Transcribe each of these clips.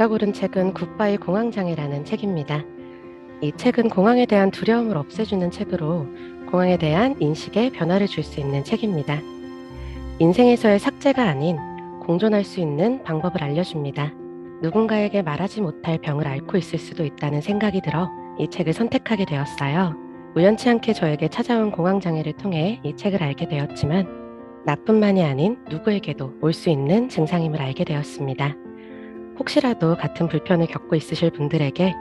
제가 고른 책은 굿바이 공황장애라는 책입니다. 이 책은 공황에 대한 두려움을 없애주는 책으로 공황에 대한 인식에 변화를 줄 수 있는 책입니다. 인생에서의 삭제가 아닌 공존할 수 있는 방법을 알려줍니다. 누군가에게 말하지 못할 병을 앓고 있을 수도 있다는 생각이 들어 이 책을 선택하게 되었어요. 우연치 않게 저에게 찾아온 공황장애를 통해 이 책을 알게 되었지만 나뿐만이 아닌 누구에게도 올 수 있는 증상임을 알게 되었습니다. 혹시라도 같은 불편을 겪고 있으실 분들에게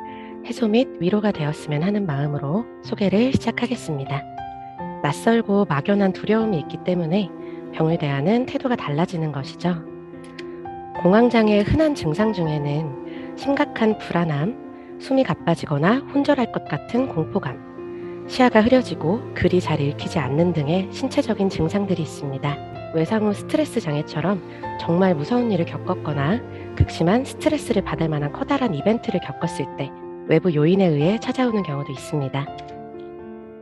해소 및 위로가 되었으면 하는 마음으로 소개를 시작하겠습니다. 낯설고 막연한 두려움이 있기 때문에 병을 대하는 태도가 달라지는 것이죠. 공황장애의 흔한 증상 중에는 심각한 불안함, 숨이 가빠지거나 혼절할 것 같은 공포감, 시야가 흐려지고 글이 잘 읽히지 않는 등의 신체적인 증상들이 있습니다. 외상 후 스트레스 장애처럼 정말 무서운 일을 겪었거나 극심한 스트레스를 받을 만한 커다란 이벤트를 겪었을 때 외부 요인에 의해 찾아오는 경우도 있습니다.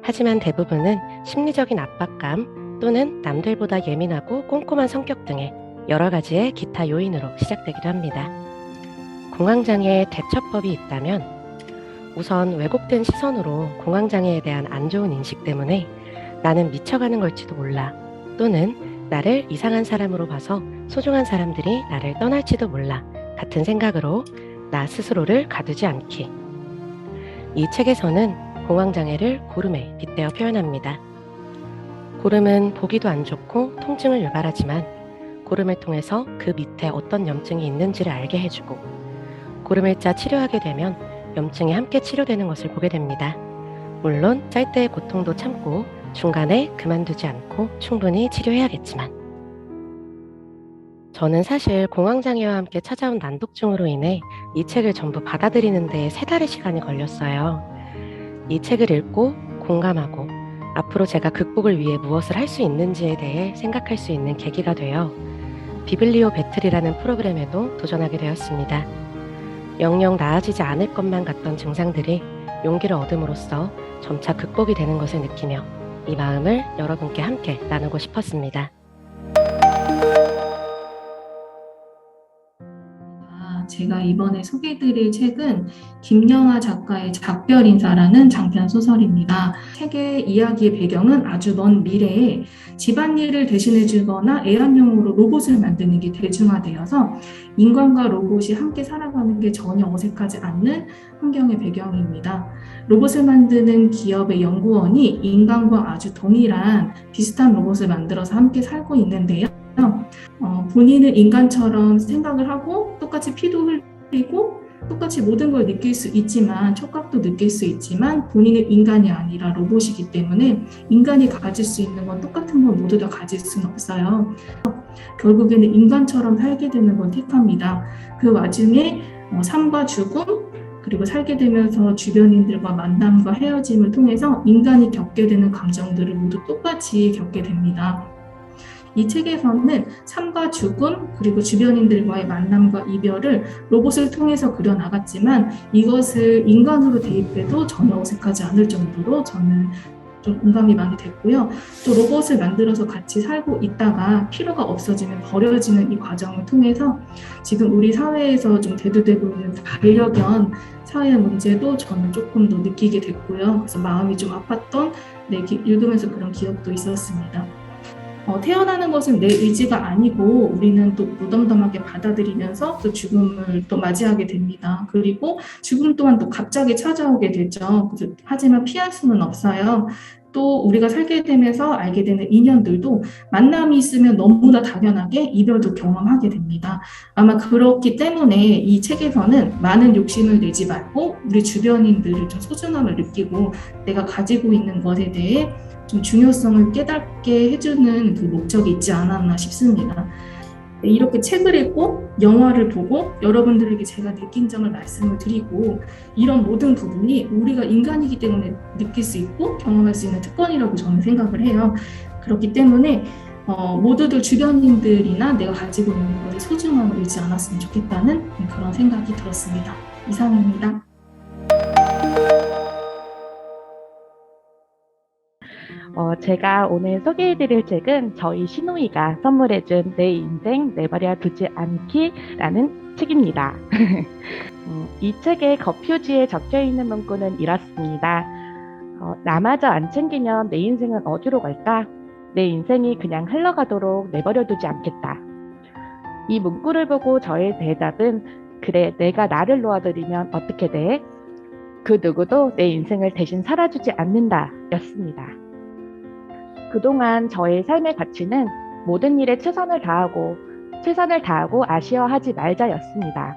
하지만 대부분은 심리적인 압박감 또는 남들보다 예민하고 꼼꼼한 성격 등의 여러 가지의 기타 요인으로 시작되기도 합니다. 공황장애의 대처법이 있다면 우선 왜곡된 시선으로 공황장애에 대한 안 좋은 인식 때문에 나는 미쳐가는 걸지도 몰라 또는 나를 이상한 사람으로 봐서 소중한 사람들이 나를 떠날지도 몰라 같은 생각으로 나 스스로를 가두지 않기. 이 책에서는 공황장애를 고름에 빗대어 표현합니다. 고름은 보기도 안 좋고 통증을 유발하지만 고름을 통해서 그 밑에 어떤 염증이 있는지를 알게 해주고 고름을 짜 치료하게 되면 염증이 함께 치료되는 것을 보게 됩니다. 물론 짤 때의 고통도 참고 중간에 그만두지 않고 충분히 치료해야겠지만 저는 사실 공황장애와 함께 찾아온 난독증으로 인해 이 책을 전부 받아들이는 데 3달의 시간이 걸렸어요. 이 책을 읽고 공감하고 앞으로 제가 극복을 위해 무엇을 할 수 있는지에 대해 생각할 수 있는 계기가 되어 비블리오 배틀이라는 프로그램에도 도전하게 되었습니다. 영영 나아지지 않을 것만 같던 증상들이 용기를 얻음으로써 점차 극복이 되는 것을 느끼며 이 마음을 여러분께 함께 나누고 싶었습니다. 제가 이번에 소개해드릴 책은 김영하 작가의 작별인사라는 장편 소설입니다. 책의 이야기의 배경은 아주 먼 미래에 집안일을 대신해주거나 애완용으로 로봇을 만드는 게 대중화되어서 인간과 로봇이 함께 살아가는 게 전혀 어색하지 않는 환경의 배경입니다. 로봇을 만드는 기업의 연구원이 인간과 아주 동일한 비슷한 로봇을 만들어서 함께 살고 있는데요. 본인은 인간처럼 생각을 하고 똑같이 피도 흘리고 똑같이 모든 걸 느낄 수 있지만 촉각도 느낄 수 있지만 본인은 인간이 아니라 로봇이기 때문에 인간이 가질 수 있는 건 똑같은 걸 모두 다 가질 수는 없어요. 결국에는 인간처럼 살게 되는 걸 택합니다. 그 와중에 삶과 죽음 그리고 살게 되면서 주변인들과 만남과 헤어짐을 통해서 인간이 겪게 되는 감정들을 모두 똑같이 겪게 됩니다. 이 책에서는 삶과 죽음 그리고 주변인들과의 만남과 이별을 로봇을 통해서 그려나갔지만 이것을 인간으로 대입해도 전혀 어색하지 않을 정도로 저는 좀 공감이 많이 됐고요. 또 로봇을 만들어서 같이 살고 있다가 필요가 없어지면 버려지는 이 과정을 통해서 지금 우리 사회에서 좀 대두되고 있는 반려견 사회의 문제도 저는 조금 더 느끼게 됐고요. 그래서 마음이 좀 아팠던 읽으면서 그런 기억도 있었습니다. 태어나는 것은 내 의지가 아니고 우리는 또 무덤덤하게 받아들이면서 또 죽음을 또 맞이하게 됩니다. 그리고 죽음 또한 또 갑자기 찾아오게 되죠. 하지만 피할 수는 없어요. 또 우리가 살게 되면서 알게 되는 인연들도 만남이 있으면 너무나 당연하게 이별도 경험하게 됩니다. 아마 그렇기 때문에 이 책에서는 많은 욕심을 내지 말고 우리 주변인들을 좀 소중함을 느끼고 내가 가지고 있는 것에 대해 좀 중요성을 깨닫게 해주는 그 목적이 있지 않았나 싶습니다. 이렇게 책을 읽고 영화를 보고 여러분들에게 제가 느낀 점을 말씀을 드리고 이런 모든 부분이 우리가 인간이기 때문에 느낄 수 있고 경험할 수 있는 특권이라고 저는 생각을 해요. 그렇기 때문에 모두들 주변인들이나 내가 가지고 있는 것의 소중함을 잃지 않았으면 좋겠다는 그런 생각이 들었습니다. 이상입니다. 제가 오늘 소개해드릴 책은 저희 시누이가 선물해준 내 인생 내버려 두지 않기라는 책입니다. 이 책의 겉표지에 적혀 있는 문구는 이렇습니다. 나마저 안 챙기면 내 인생은 어디로 갈까? 내 인생이 그냥 흘러가도록 내버려 두지 않겠다. 이 문구를 보고 저의 대답은 그래, 내가 나를 놓아드리면 어떻게 돼? 그 누구도 내 인생을 대신 살아주지 않는다 였습니다. 그동안 저의 삶의 가치는 모든 일에 최선을 다하고 아쉬워하지 말자였습니다.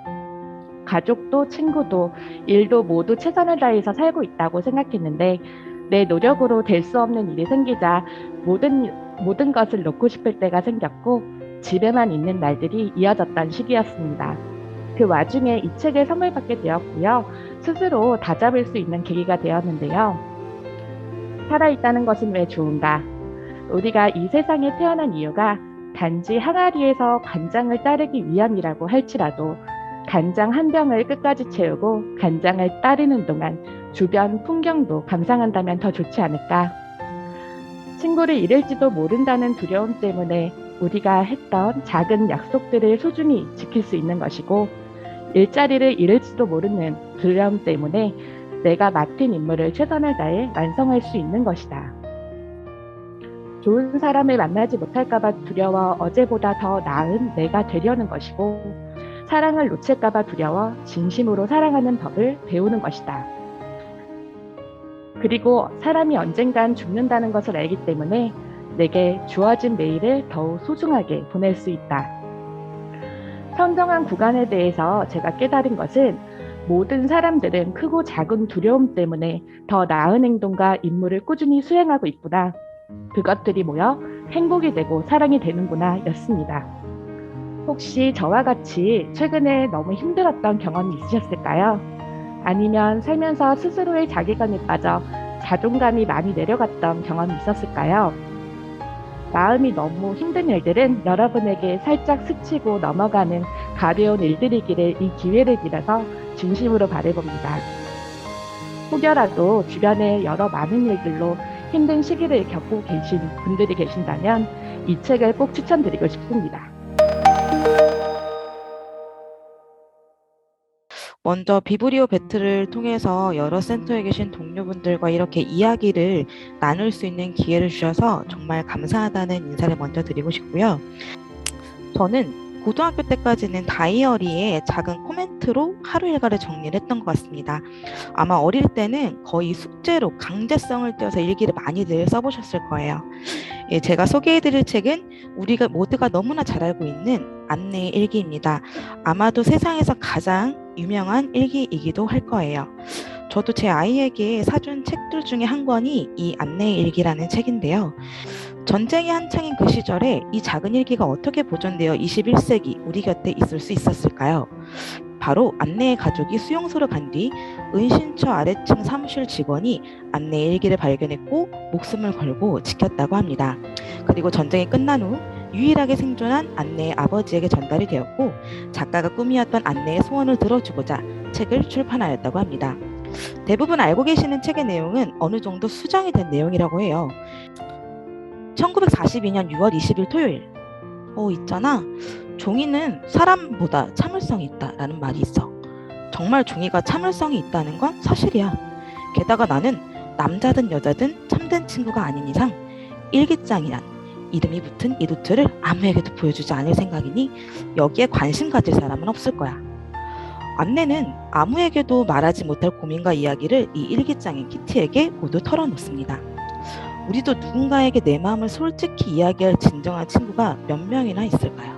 가족도 친구도 일도 모두 최선을 다해서 살고 있다고 생각했는데 내 노력으로 될 수 없는 일이 생기자 모든 것을 놓고 싶을 때가 생겼고 집에만 있는 날들이 이어졌던 시기였습니다. 그 와중에 이 책을 선물 받게 되었고요. 스스로 다잡을 수 있는 계기가 되었는데요. 살아있다는 것은 왜 좋은가? 우리가 이 세상에 태어난 이유가 단지 항아리에서 간장을 따르기 위함이라고 할지라도 간장 한 병을 끝까지 채우고 간장을 따르는 동안 주변 풍경도 감상한다면 더 좋지 않을까? 친구를 잃을지도 모른다는 두려움 때문에 우리가 했던 작은 약속들을 소중히 지킬 수 있는 것이고 일자리를 잃을지도 모르는 두려움 때문에 내가 맡은 임무를 최선을 다해 완성할 수 있는 것이다. 좋은 사람을 만나지 못할까봐 두려워 어제보다 더 나은 내가 되려는 것이고 사랑을 놓칠까봐 두려워 진심으로 사랑하는 법을 배우는 것이다. 그리고 사람이 언젠간 죽는다는 것을 알기 때문에 내게 주어진 매일을 더욱 소중하게 보낼 수 있다. 선정한 구간에 대해서 제가 깨달은 것은 모든 사람들은 크고 작은 두려움 때문에 더 나은 행동과 임무를 꾸준히 수행하고 있구나. 그것들이 모여 행복이 되고 사랑이 되는구나 였습니다. 혹시 저와 같이 최근에 너무 힘들었던 경험이 있으셨을까요? 아니면 살면서 스스로의 자괴감에 빠져 자존감이 많이 내려갔던 경험이 있었을까요? 마음이 너무 힘든 일들은 여러분에게 살짝 스치고 넘어가는 가벼운 일들이기를 이 기회를 빌어서 진심으로 바라봅니다. 혹여라도 주변에 여러 많은 일들로 힘든 시기를 겪고 계신 분들이 계신다면 이 책을 꼭 추천드리고 싶습니다. 먼저 비브리오 배틀을 통해서 여러 센터에 계신 동료분들과 이렇게 이야기를 나눌 수 있는 기회를 주셔서 정말 감사하다는 인사를 먼저 드리고 싶고요. 저는 고등학교 때까지는 다이어리에 작은 코멘트로 하루 일과를 정리를 했던 것 같습니다. 아마 어릴 때는 거의 숙제로 강제성을 띄어서 일기를 많이들 써보셨을 거예요. 예, 제가 소개해드릴 책은 우리가 모두가 너무나 잘 알고 있는 안내의 일기입니다. 아마도 세상에서 가장 유명한 일기이기도 할 거예요. 저도 제 아이에게 사준 책들 중에 한 권이 이 안내의 일기라는 책인데요. 전쟁이 한창인 그 시절에 이 작은 일기가 어떻게 보존되어 21세기 우리 곁에 있을 수 있었을까요? 바로 안내의 가족이 수용소로 간 뒤 은신처 아래층 사무실 직원이 안내의 일기를 발견했고 목숨을 걸고 지켰다고 합니다. 그리고 전쟁이 끝난 후 유일하게 생존한 안내의 아버지에게 전달이 되었고 작가가 꿈이었던 안내의 소원을 들어주고자 책을 출판하였다고 합니다. 대부분 알고 계시는 책의 내용은 어느 정도 수정이 된 내용이라고 해요. 1942년 6월 20일 토요일. 있잖아. 종이는 사람보다 참을성이 있다라는 말이 있어. 정말 종이가 참을성이 있다는 건 사실이야. 게다가 나는 남자든 여자든 참된 친구가 아닌 이상 일기장이란 이름이 붙은 이 노트를 아무에게도 보여주지 않을 생각이니 여기에 관심 가질 사람은 없을 거야. 안내는 아무에게도 말하지 못할 고민과 이야기를 이 일기장인 키티에게 모두 털어놓습니다. 우리도 누군가에게 내 마음을 솔직히 이야기할 진정한 친구가 몇 명이나 있을까요?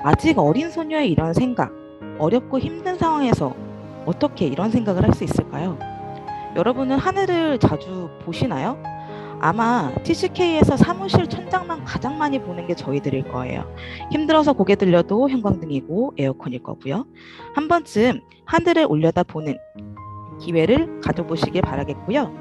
아직 어린 소녀의 이런 생각, 어렵고 힘든 상황에서 어떻게 이런 생각을 할 수 있을까요? 여러분은 하늘을 자주 보시나요? 아마 TCK에서 사무실 천장만 가장 많이 보는 게 저희들일 거예요. 힘들어서 고개 들려도 형광등이고 에어컨일 거고요. 한 번쯤 하늘을 올려다보는 기회를 가져보시길 바라겠고요.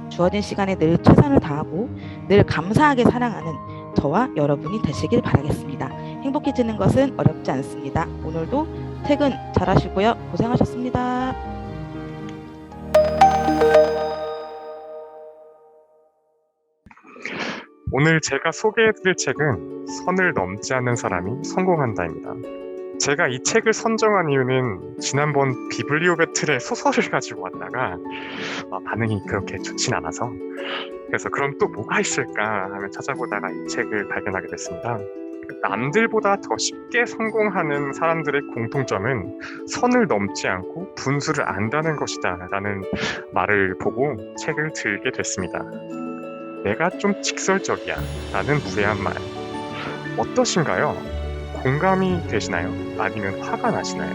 주어진 시간에 늘 최선을 다하고 늘 감사하게 사랑하는 저와 여러분이 되시길 바라겠습니다. 행복해지는 것은 어렵지 않습니다. 오늘도 퇴근 잘하시고요. 고생하셨습니다. 오늘 제가 소개해드릴 책은 선을 넘지 않는 사람이 성공한다입니다. 제가 이 책을 선정한 이유는 지난번 비블리오 배틀의 소설을 가지고 왔다가 반응이 그렇게 좋진 않아서, 그래서 그럼 또 뭐가 있을까 하며 찾아보다가 이 책을 발견하게 됐습니다. 남들보다 더 쉽게 성공하는 사람들의 공통점은 선을 넘지 않고 분수를 안다는 것이다 라는 말을 보고 책을 들게 됐습니다. 내가 좀 직설적이야 라는 무례한 말, 어떠신가요? 공감이 되시나요? 아니면 화가 나시나요?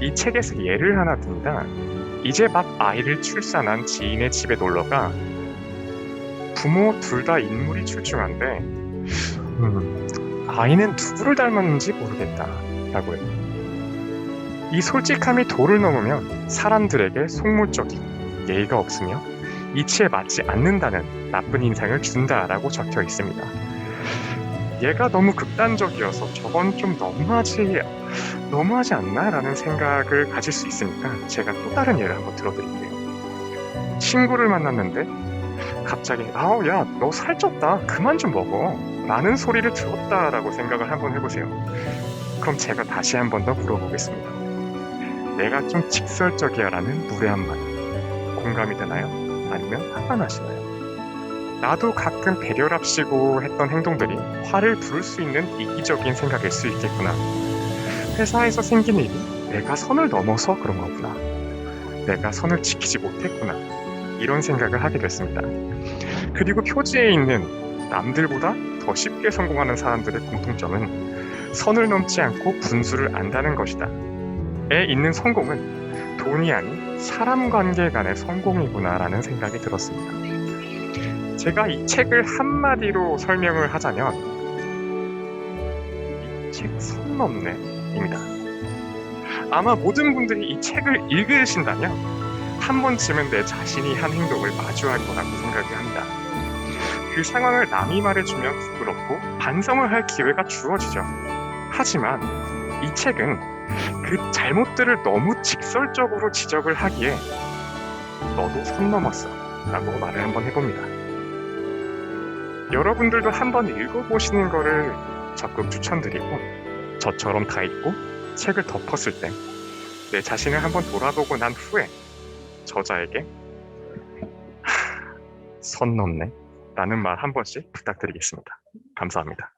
이 책에서 예를 하나 듭니다. 이제 막 아이를 출산한 지인의 집에 놀러가 부모 둘 다 인물이 출중한데 아이는 누구를 닮았는지 모르겠다 라고요. 이 솔직함이 도를 넘으면 사람들에게 속물적이고 예의가 없으며 이치에 맞지 않는다는 나쁜 인상을 준다라고 적혀 있습니다. 얘가 너무 극단적이어서 저건 좀 너무하지 않나? 라는 생각을 가질 수 있으니까 제가 또 다른 예를 한번 들어드릴게요. 친구를 만났는데 갑자기 야, 너 살쪘다. 그만 좀 먹어. 라는 소리를 들었다라고 생각을 한번 해보세요. 그럼 제가 다시 한 번 더 물어보겠습니다. 내가 좀 직설적이야 라는 무례한 말, 공감이 되나요? 아니면 화가 나시나요? 나도 가끔 배려랍시고 했던 행동들이 화를 부를 수 있는 이기적인 생각일 수 있겠구나. 회사에서 생긴 일이 내가 선을 넘어서 그런 거구나. 내가 선을 지키지 못했구나. 이런 생각을 하게 됐습니다. 그리고 표지에 있는 남들보다 더 쉽게 성공하는 사람들의 공통점은 선을 넘지 않고 분수를 안다는 것이다. 에 있는 성공은 돈이 아닌 사람 관계 간의 성공이구나라는 생각이 들었습니다. 제가 이 책을 한마디로 설명을 하자면 이 책 선 넘네입니다. 아마 모든 분들이 이 책을 읽으신다면 한 번쯤은 내 자신이 한 행동을 마주할 거라고 생각을 합니다. 그 상황을 남이 말해주면 부끄럽고 반성을 할 기회가 주어지죠. 하지만 이 책은 그 잘못들을 너무 직설적으로 지적을 하기에 너도 선 넘었어 라고 말을 한번 해봅니다. 여러분들도 한번 읽어보시는 거를 적극 추천드리고, 저처럼 다 읽고 책을 덮었을 때 내 자신을 한번 돌아보고 난 후에 저자에게 선 넘네 라는 말 한 번씩 부탁드리겠습니다. 감사합니다.